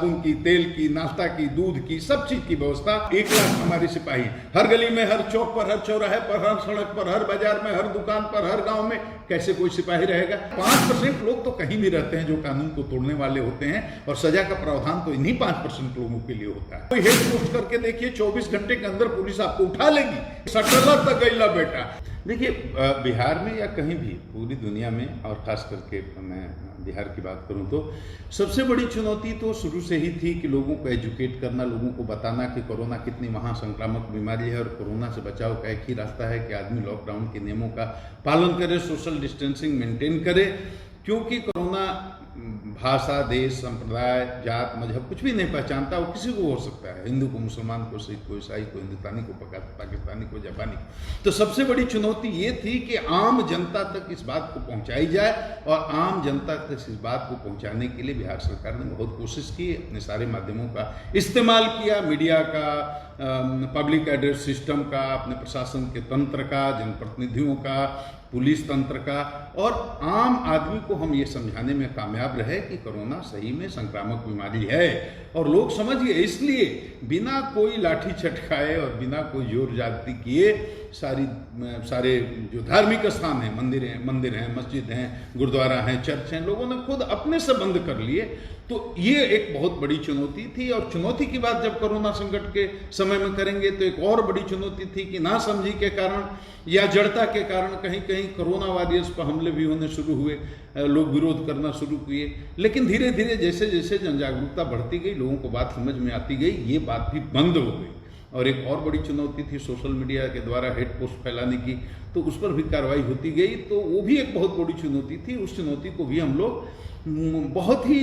साबुन की, तेल की, नाश्ता की, दूध की, सब चीज की व्यवस्था 1 लाख हमारे सिपाही, हर गली में, हर चौक पर, हर चौराहे पर, हर सड़क पर, हर बाजार में, हर दुकान पर, हर गांव में कैसे कोई सिपाही रहेगा। 5% लोग तो कहीं भी रहते हैं जो कानून को तोड़ने वाले होते हैं, और सजा का प्रावधान तो इन्हीं 5% लोगों के लिए होता है। कोई हेड पोस्ट करके देखिए, 24 घंटे के अंदर पुलिस आपको उठा लेगी, सटला तक गईला बेटा। देखिए, बिहार में या कहीं भी पूरी दुनिया में, और खास करके मैं बिहार की बात करूं तो सबसे बड़ी चुनौती तो शुरू से ही थी कि लोगों को एजुकेट करना, लोगों को बताना कि कोरोना कितनी महासंक्रामक बीमारी है, और कोरोना से बचाव का एक ही रास्ता है कि आदमी लॉकडाउन के नियमों का पालन करे, सोशल डिस्टेंसिंग मेंटेन करे। क्योंकि कोरोना भाषा, देश, संप्रदाय, जात, मजहब कुछ भी नहीं पहचानता, वो किसी को हो सकता है, हिंदू को, मुसलमान को, सिख को, ईसाई को, हिंदुस्तानी को, पाकिस्तानी को, जापानी को। तो सबसे बड़ी चुनौती ये थी कि आम जनता तक इस बात को पहुंचाई जाए, और आम जनता तक इस बात को पहुंचाने के लिए बिहार सरकार ने बहुत कोशिश की, अपने सारे माध्यमों का इस्तेमाल किया, मीडिया का, पब्लिक एड्रेस सिस्टम का, अपने प्रशासन के तंत्र का, जनप्रतिनिधियों का, पुलिस तंत्र का, और आम आदमी को हम ये समझाने में कामयाब रहे कि कोरोना सही में संक्रामक बीमारी है, और लोग समझ गए। इसलिए बिना कोई लाठी छटकाए और बिना कोई जोर जागती किए सारे जो धार्मिक स्थान हैं, मंदिर हैं, मस्जिद हैं, गुरुद्वारा हैं, चर्च हैं, लोगों ने खुद अपने से बंद कर लिए। तो ये एक बहुत बड़ी चुनौती थी, और चुनौती की बात जब कोरोना संकट के समय में करेंगे तो एक और बड़ी चुनौती थी कि नासमझी के कारण या जड़ता के कारण कहीं कहीं कोरोना वॉरियर्स पर हमले भी होने शुरू हुए, लोग विरोध करना शुरू किए। लेकिन धीरे धीरे जैसे जैसे जन जागरूकता बढ़ती गई, लोगों को बात समझ में आती गई, ये बात भी बंद हो गई। और एक और बड़ी चुनौती थी सोशल मीडिया के द्वारा हेड पोस्ट फैलाने की, तो उस पर भी कार्रवाई होती गई, तो वो भी एक बहुत बड़ी चुनौती थी। उस चुनौती को भी हम लोग बहुत ही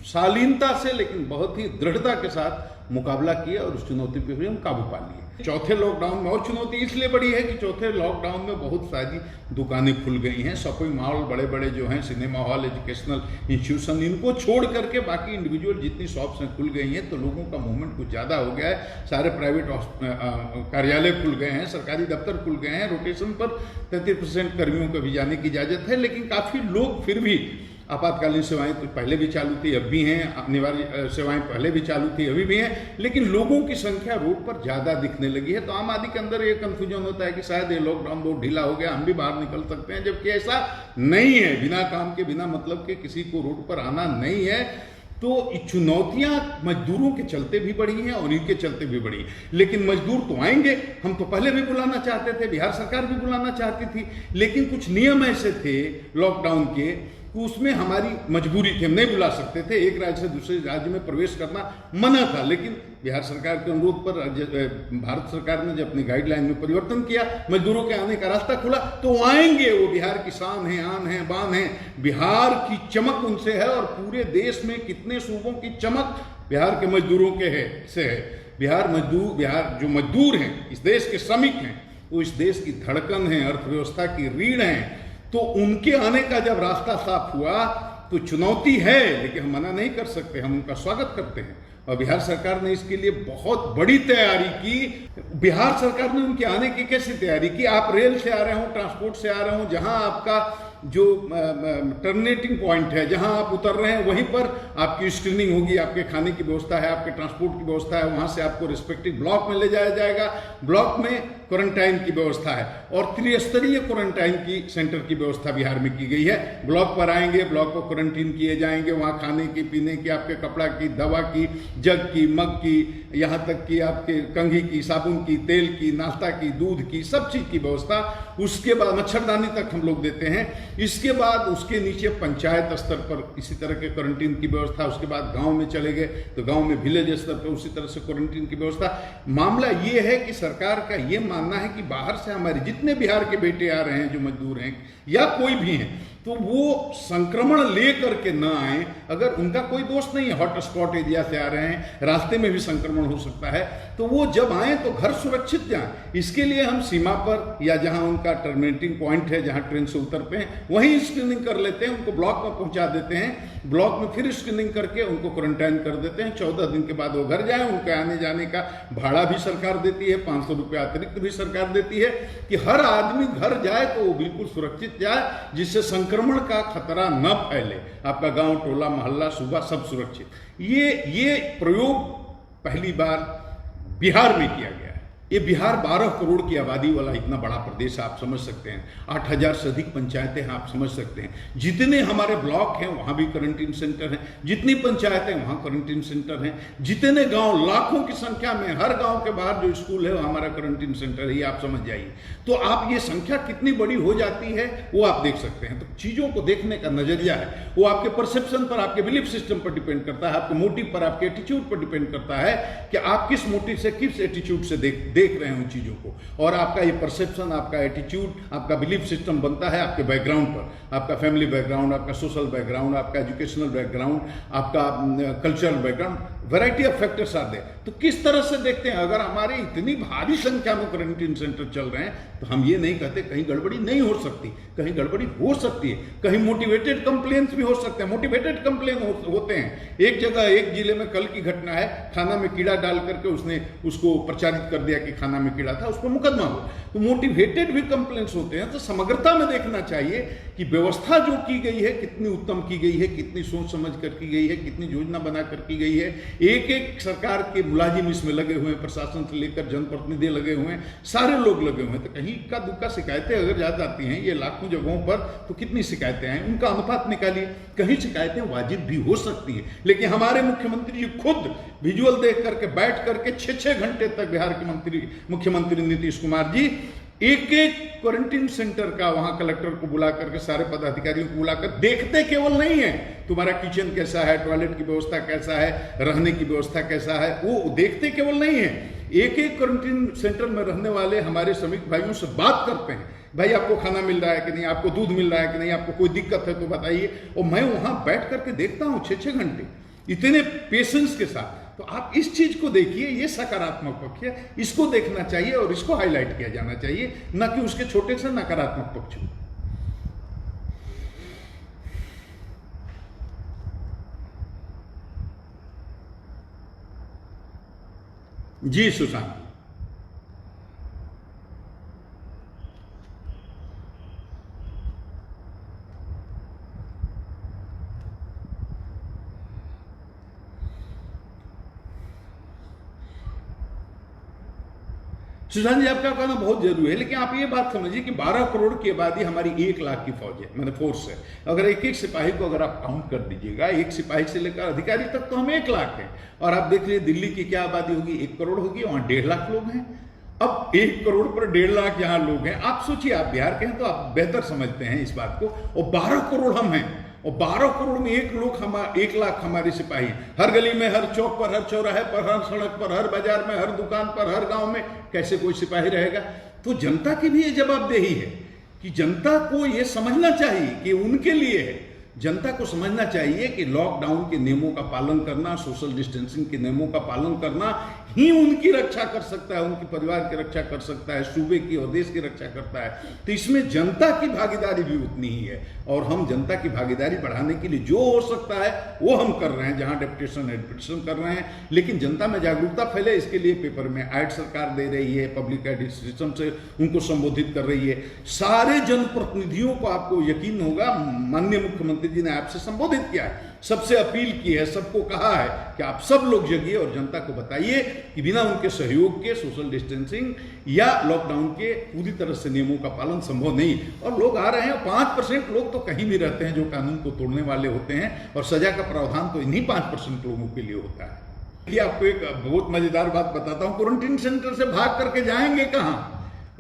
शालीनता से, लेकिन बहुत ही दृढ़ता के साथ मुकाबला किया, और उस चुनौती पे भी हम काबू पा लिए। चौथे लॉकडाउन में और चुनौती इसलिए बड़ी है कि चौथे लॉकडाउन में बहुत सारी दुकानें खुल गई हैं, शॉपिंग मॉल बड़े बड़े जो हैं, सिनेमा हॉल, एजुकेशनल इंस्टीट्यूशन, इनको छोड़ करके बाकी इंडिविजुअल जितनी शॉप्स हैं खुल गई हैं, तो लोगों का मूवमेंट कुछ ज़्यादा हो गया है। सारे प्राइवेट कार्यालय खुल गए हैं, सरकारी दफ्तर खुल गए हैं, रोटेशन पर 33% कर्मियों को भी जाने की इजाज़त है। लेकिन काफ़ी लोग फिर भी, आपातकालीन सेवाएं तो पहले भी चालू थी, अब भी हैं, अनिवार्य सेवाएं पहले भी चालू थी, अभी भी हैं, लेकिन लोगों की संख्या रोड पर ज़्यादा दिखने लगी है। तो आम आदमी के अंदर ये कन्फ्यूजन होता है कि शायद ये लॉकडाउन बहुत ढीला हो गया, हम भी बाहर निकल सकते हैं, जबकि ऐसा नहीं है। बिना काम के, बिना मतलब के किसी को रोड पर आना नहीं है। तो चुनौतियां मजदूरों के चलते भी बढ़ी हैं और इनके चलते भी बढ़ी, लेकिन मजदूर तो आएंगे। हम तो पहले भी बुलाना चाहते थे, बिहार सरकार भी बुलाना चाहती थी, लेकिन कुछ नियम ऐसे थे लॉकडाउन के, उसमें हमारी मजबूरी थी, हम नहीं बुला सकते थे। एक राज्य से दूसरे राज्य में प्रवेश करना मना था, लेकिन बिहार सरकार के अनुरोध पर भारत सरकार ने जब अपनी गाइडलाइन में परिवर्तन किया, मजदूरों के आने का रास्ता खुला, तो आएंगे। वो बिहार की शान है, आन है, बान है, बिहार की चमक उनसे है, और पूरे देश में कितने सूबों की चमक बिहार के मजदूरों के से है। बिहार जो मजदूर हैं, इस देश के श्रमिक हैं, वो इस देश की धड़कन है, अर्थव्यवस्था की रीढ़ है। तो उनके आने का जब रास्ता साफ हुआ तो चुनौती है, लेकिन हम मना नहीं कर सकते, हम उनका स्वागत करते हैं। और बिहार सरकार ने इसके लिए बहुत बड़ी तैयारी की। बिहार सरकार ने उनके आने की कैसी तैयारी की? आप रेल से आ रहे हो, ट्रांसपोर्ट से आ रहे हो, जहां आपका जो टर्मिनेटिंग पॉइंट है, जहां आप उतर रहे हैं, वहीं पर आपकी स्क्रीनिंग होगी, आपके खाने की व्यवस्था है, आपके ट्रांसपोर्ट की व्यवस्था है, वहां से आपको रिस्पेक्टिव ब्लॉक में ले जाया जाएगा। ब्लॉक में क्वारंटाइन की व्यवस्था है, और त्रिस्तरीय क्वारंटाइन की सेंटर की व्यवस्था बिहार में की गई है। ब्लॉक पर आएंगे, ब्लॉक पर क्वारंटीन किए जाएंगे, वहाँ खाने की, पीने की, आपके कपड़ा की, दवा की, जग की, मग की, यहाँ तक कि आपके कंघी की, साबुन की, तेल की, नाश्ता की, दूध की, सब चीज़ की व्यवस्था। उसके बाद मच्छरदानी तक हम लोग देते हैं। इसके बाद उसके नीचे पंचायत स्तर पर इसी तरह के क्वारंटीन की व्यवस्था। उसके बाद गांव में चले गए तो गांव में विलेज स्तर पर उसी तरह से क्वारंटीन की व्यवस्था। मामला ये है कि सरकार का ये मानना है कि बाहर से हमारे जितने बिहार के बेटे आ रहे हैं, जो मजदूर हैं या कोई भी हैं, तो वो संक्रमण ले करके ना आए। अगर उनका कोई दोष नहीं है, हॉट स्पॉट एरिया से आ रहे हैं, रास्ते में भी संक्रमण हो सकता है, तो वो जब आए तो घर सुरक्षित जाएं। इसके लिए हम सीमा पर या जहां उनका टर्मिनेटिंग पॉइंट है, जहां ट्रेन से उतरते हैं, वहीं स्क्रीनिंग कर लेते हैं, उनको ब्लॉक में पहुंचा देते हैं। ब्लॉक में फिर स्क्रीनिंग करके उनको क्वारंटाइन कर देते हैं। 14 दिन के बाद वो घर जाए। उनके आने जाने का भाड़ा भी सरकार देती है, 500 रुपये अतिरिक्त भी सरकार देती है, कि हर आदमी घर जाए तो वो बिल्कुल सुरक्षित जाए, जिससे संक्रमण संक्रमण का खतरा न फैले, आपका गांव, टोला, मोहल्ला, सूबा सब सुरक्षित। ये प्रयोग पहली बार बिहार में किया गया है। ये बिहार 12 करोड़ की आबादी वाला इतना बड़ा प्रदेश है, आप समझ सकते हैं। 8,000 से अधिक पंचायतें हैं, आप समझ सकते हैं। जितने हमारे ब्लॉक हैं वहाँ भी क्वारंटीन सेंटर हैं, जितनी पंचायतें वहाँ क्वारंटीन सेंटर हैं, जितने गांव, लाखों की संख्या में, हर गांव के बाहर जो स्कूल है वो हमारा क्वारंटीन सेंटर है। ये आप समझ जाइए। तो आप ये संख्या कितनी बड़ी हो जाती है वो आप देख सकते हैं। तो चीज़ों को देखने का नजरिया है वो आपके परसेप्शन पर, आपके बिलीफ सिस्टम पर डिपेंड करता है, आपके मोटिव पर, आपके एटीट्यूड पर डिपेंड करता है कि आप किस मोटिव से, किस एटीट्यूड से देख रहे हैं उन चीज़ों को। और आपका ये परसेप्शन, आपका एटीट्यूड, आपका बिलीफ सिस्टम बनता है आपके बैकग्राउंड पर, आपका फैमिली बैकग्राउंड, आपका सोशल बैकग्राउंड, आपका एजुकेशनल बैकग्राउंड, आपका cultural background, variety of factors are there. तो किस तरह से देखते हैं, अगर हमारे इतनी भारी संख्या में क्वारंटीन सेंटर चल रहे हैं तो हम ये नहीं कहते कहीं गड़बड़ी नहीं हो सकती, कहीं गड़बड़ी हो सकती है, कहीं मोटिवेटेड कंप्लेंट्स भी हो सकते हैं। मोटिवेटेड कंप्लेन होते हैं। एक जगह, एक जिले में कल की घटना है, खाना में कीड़ा डाल करके उसने उसको प्रचारित कर दिया कि खाना में कीड़ा था, उस पर मुकदमा हो। तो मोटिवेटेड भी कंप्लेंट्स होते हैं। तो समग्रता में देखना चाहिए कि व्यवस्था जो की गई है कितनी उत्तम की गई है, कितनी सोच समझ कर की गई है, कितनी योजना बना कर की गई है। एक एक सरकार के मुलाजिम इसमें लगे हुए हैं, प्रशासन से लेकर जनप्रतिनिधि लगे हुए हैं, सारे लोग लगे हुए हैं। तो कहीं इक्का दुक्का शिकायतें अगर ज्यादा आती हैं, ये लाखों जगहों पर, तो कितनी शिकायतें हैं, उनका अनुपात निकालिए। कहीं शिकायतें वाजिब भी हो सकती है, लेकिन हमारे मुख्यमंत्री जी खुद विजुअल देख करके, बैठ करके 6-6 घंटे तक बिहार के मुख्यमंत्री नीतीश कुमार जी एक एक क्वारंटीन सेंटर का, वहां कलेक्टर को बुला करके, सारे पदाधिकारियों को बुलाकर देखते केवल नहीं है तुम्हारा किचन कैसा है, टॉयलेट की व्यवस्था कैसा है, रहने की व्यवस्था कैसा है, वो देखते केवल नहीं है। एक एक क्वारंटीन सेंटर में रहने वाले हमारे श्रमिक भाइयों से बात करते हैं, भाई आपको खाना मिल रहा है कि नहीं, आपको दूध मिल रहा है कि नहीं, आपको कोई दिक्कत है तो बताइए। और मैं वहां बैठ करके देखता हूं 6-6 घंटे इतने पेशेंस के साथ। तो आप इस चीज को देखिए, ये सकारात्मक पक्ष है, इसको देखना चाहिए और इसको हाईलाइट किया जाना चाहिए, न कि उसके छोटे से नकारात्मक पक्ष। जी सुशांत, सुशांत जी आपका कहना बहुत जरूरी है, लेकिन आप ये बात समझिए कि 12 करोड़ की आबादी हमारी 1 लाख की फौज है, मतलब फोर्स है। अगर एक एक सिपाही को अगर आप काउंट कर दीजिएगा, एक सिपाही से लेकर अधिकारी तक, तो हम 1 लाख हैं। और आप देख लीजिए दिल्ली की क्या आबादी होगी, 1 करोड़ होगी, वहां 1.5 लाख लोग हैं। अब 1 करोड़ पर 1.5 लाख यहाँ लोग हैं। आप सोचिए, आप बिहार के हैं तो आप बेहतर समझते हैं इस बात को। और 12 करोड़ हम हैं, और 12 करोड़ में 1 लाख हमारे सिपाही, हर गली में, हर चौक पर, हर चौराहे पर, हर सड़क पर, हर बाजार में, हर दुकान पर, हर गांव में कैसे कोई सिपाही रहेगा। तो जनता की भी ये जवाबदेही है कि जनता को ये समझना चाहिए कि उनके लिए है। जनता को समझना चाहिए कि लॉकडाउन के नियमों का पालन करना, सोशल डिस्टेंसिंग के नियमों का पालन करना ही उनकी रक्षा कर सकता है, उनके परिवार की रक्षा कर सकता है, सूबे की और देश की रक्षा करता है। तो इसमें जनता की भागीदारी भी उतनी ही है, और हम जनता की भागीदारी बढ़ाने के लिए जो हो सकता है वो हम कर रहे हैं, जहां डेपुटेशन कर रहे हैं। लेकिन जनता में जागरूकता फैले, इसके लिए पेपर में ऐड सरकार दे रही है, पब्लिक एडमिनिस्ट्रेशन से उनको संबोधित कर रही है। सारे जनप्रतिनिधियों को आपको यकीन होगा, माननीय मुख्यमंत्री जी ने आपसे संबोधित किया है, सबसे अपील की है, सबको कहा है कि आप सब लोग जगिए और जनता को बताइए कि बिना उनके सहयोग के सोशल डिस्टेंसिंग या लॉकडाउन के पूरी तरह से नियमों का पालन संभव नहीं। और लोग आ रहे हैं, 5% लोग तो कहीं भी रहते हैं जो कानून को तोड़ने वाले होते हैं, और सजा का प्रावधान तो इन्हीं 5% लोगों के लिए होता है। ये आपको एक बहुत मजेदार बात बताता हूँ, क्वारंटीन सेंटर से भाग करके जाएंगे कहाँ।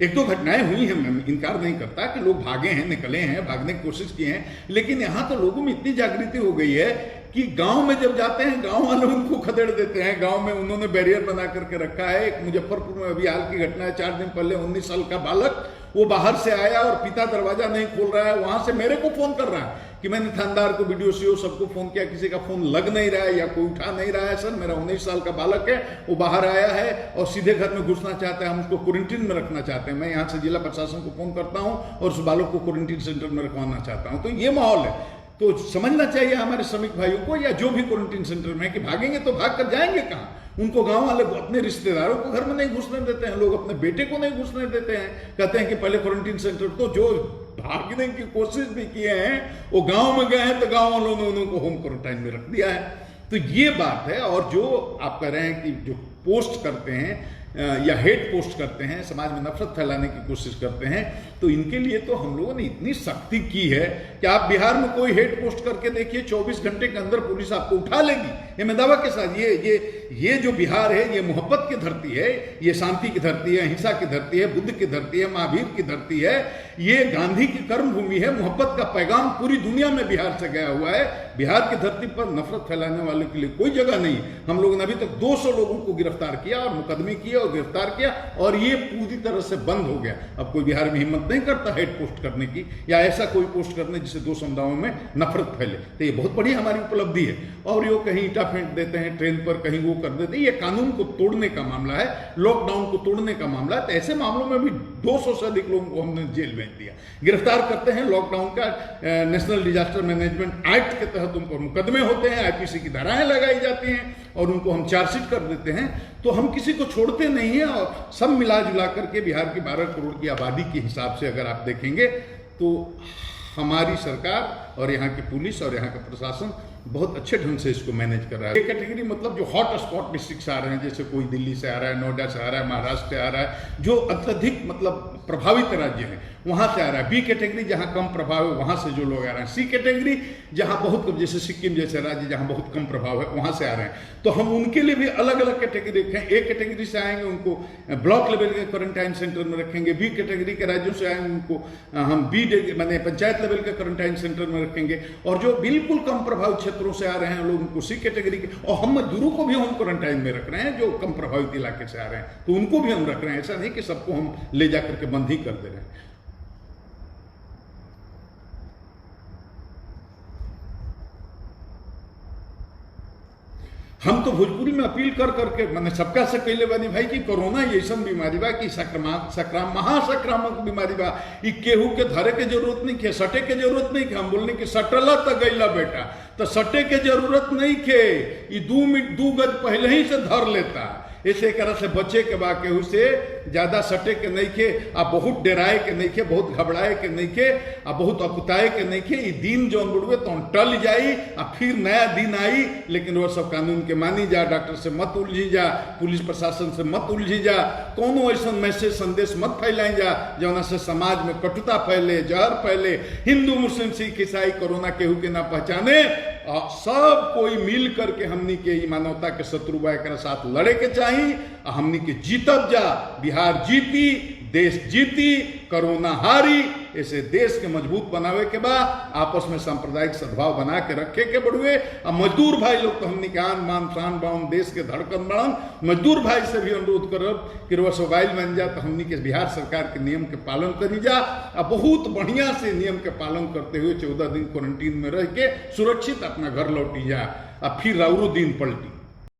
1-2 घटनाएं हुई हैं, मैं इनकार नहीं करता कि लोग भागे हैं, निकले हैं, भागने की कोशिश की हैं, लेकिन यहाँ तो लोगों में इतनी जागृति हो गई है कि गांव में जब जाते हैं, गांव वाले उनको खदेड़ देते हैं। गांव में उन्होंने बैरियर बना करके रखा है। एक मुजफ्फरपुर में अभी हाल की घटना है, 4 दिन पहले 19 साल का बालक, वो बाहर से आया और पिता दरवाजा नहीं खोल रहा है, वहां से मेरे को फोन कर रहा है कि मैंने थानेदार को, बीडीओ सीओ सबको फोन किया, किसी का फोन लग नहीं रहा है या कोई उठा नहीं रहा है। सर मेरा 19 साल का बालक है, वो बाहर आया है और सीधे घर में घुसना चाहता है, हम उसको क्वारंटीन में रखना चाहते हैं। मैं यहाँ से जिला प्रशासन को फोन करता हूँ और उस बालक को क्वारंटीन सेंटर में रखवाना चाहता हूँ। तो ये माहौल है। तो समझना चाहिए हमारे श्रमिक भाइयों को, या जो भी क्वारंटीन सेंटर में है, कि भागेंगे तो भाग कर जाएंगे कहाँ। उनको गांव वाले अपने रिश्तेदारों को घर में नहीं घुसने देते हैं, लोग अपने बेटे को नहीं घुसने देते हैं, कहते हैं कि पहले क्वारंटीन सेंटर। तो जो भागने की कोशिश भी किए हैं, वो गांव में गए हैं तो गांव वालों ने उनको होम क्वारंटाइन में रख दिया है। तो ये बात है। और जो आप कह रहे हैं कि जो पोस्ट करते हैं या हेट पोस्ट करते हैं, समाज में नफरत फैलाने की कोशिश करते हैं, तो इनके लिए तो हम लोगों ने इतनी सख्ती की है कि आप बिहार में कोई हेट पोस्ट करके देखिए, 24 घंटे के अंदर पुलिस आपको उठा लेगी। ये मैं दावा के साथ, ये जो बिहार है, ये मोहब्बत की धरती है, ये शांति की धरती है, अहिंसा की धरती है, बुद्ध की धरती है, महावीर की धरती है, ये गांधी की कर्म भूमि है। मोहब्बत का पैगाम पूरी दुनिया में बिहार से गया हुआ है। बिहार की धरती पर नफरत फैलाने वालों के लिए कोई जगह नहीं। हम लोगों ने अभी तक 200 लोगों को गिरफ्तार किया और मुकदमे किए और गिरफ्तार किया, और ये पूरी तरह से बंद हो गया। अब कोई बिहार में हिम्मत नहीं करता हेड पोस्ट करने की या ऐसा कोई पोस्ट करने जिससे दो समुदायों में नफरत फैले। तो ये बहुत बड़ी हमारी उपलब्धि है। और ये कहीं ईंटा फेंक देते हैं ट्रेन पर, कहीं वो कर देते हैं। ये कानून को तोड़ने का मामला है, लॉकडाउन को तोड़ने का मामला है। तो ऐसे मामलों में भी 200 से अधिक लोगों को हमने जेल भेज दिया, गिरफ्तार करते हैं। लॉकडाउन का नेशनल डिजास्टर मैनेजमेंट एक्ट के तहत उन पर मुकदमे होते हैं, आईपीसी की धाराएं लगाई जाती हैं और उनको हम चार्जशीट कर देते हैं। तो हम किसी को छोड़ते नहीं हैं। और सब मिला जुला करके बिहार की 12 करोड़ की आबादी के हिसाब से अगर आप देखेंगे तो हमारी सरकार और यहाँ की पुलिस और यहाँ का प्रशासन बहुत अच्छे ढंग से इसको मैनेज कर रहा है। ये कैटेगरी मतलब जो हॉट स्पॉट डिस्ट्रिक्ट आ रहे हैं, जैसे कोई दिल्ली से आ रहा है, नोएडा से आ रहा है, महाराष्ट्र से आ रहा है, जो अत्यधिक मतलब प्रभावित राज्य हैं वहाँ से आ रहा है। बी कैटेगरी जहाँ कम प्रभाव है वहाँ से जो लोग आ रहे हैं। सी कैटेगरी जहाँ बहुत कम, जैसे सिक्किम जैसे राज्य जहाँ बहुत कम प्रभाव है वहाँ से आ रहे हैं। तो हम उनके लिए भी अलग अलग कैटेगरी रखें। ए कैटेगरी से आएंगे उनको ब्लॉक लेवल के क्वारंटाइन सेंटर में रखेंगे। बी कैटेगरी के राज्यों से आएंगे उनको हम माने पंचायत लेवल के क्वारंटाइन सेंटर में रखेंगे। और जो बिल्कुल कम प्रभावित क्षेत्रों से आ रहे हैं लोग, उनको सी कैटेगरी के, और हम मजदूरों को भी होम क्वारंटाइन में रख रहे हैं जो कम प्रभावित इलाके से आ रहे हैं, तो उनको भी हम रख रहे हैं। ऐसा नहीं कि सबको हम ले जाकर के बंद ही कर दे रहे हैं। हम तो भोजपुरी में अपील कर करके मैंने सबका से कहले बानी भाई कि कोरोना ऐसा बीमारी बा कि महासंक्रामक बीमारी बा। ई केहू के धरे के जरूरत नहीं है, सटे के जरूरत नहीं है। हम बोलने कि सटला तो गईला बेटा, तो सटे के जरूरत नहीं है। ई 2 गज पहले ही से धर लेता। इसे तरह से बचे के बा, केहू से ज्यादा सटे के नहीं खे, आ बहुत डराए के नहीं खे, बहुत घबराए के नहीं खे, आ बहुत अकुताए के नहीं खे। ये दिन जौन बुढ़वे तो टल जाई, आ फिर नया दिन आई। लेकिन वो सब कानून के मानी जा, डॉक्टर से मत उलझी जा, पुलिस प्रशासन से मत उलझी जा, कोनो ऐसा मैसेज संदेश मत फैलाई जा जौना से समाज में कटुता फैले, जहर फैले। हिंदू मुस्लिम सिख ईसाई कोरोना केहू के ना पहचाने, सब कोई मिल करके हमनी के मानवता के शत्रु बा के साथ लड़े के चाहिए। हमनी के जीतब जा, बिहार जीती, देश जीती, कोरोना हारी। ऐसे देश के मजबूत बनावे के बाद आपस में सांप्रदायिक सद्भाव बना के रखे के बढ़ुए। अब मजदूर भाई लोग तो हमनी के आन मान शान बाउन देश के धड़कन बढ़न। मजदूर भाई से भी अनुरोध करब कि वो मोबाइल बन जा, तो हमनी के बिहार सरकार के नियम के पालन करी जा। अब बहुत बढ़िया से नियम के पालन करते हुए 14 दिन क्वारंटीन में रह के सुरक्षित अपना घर लौटी जा, अब फिर राउरो दिन पलटी।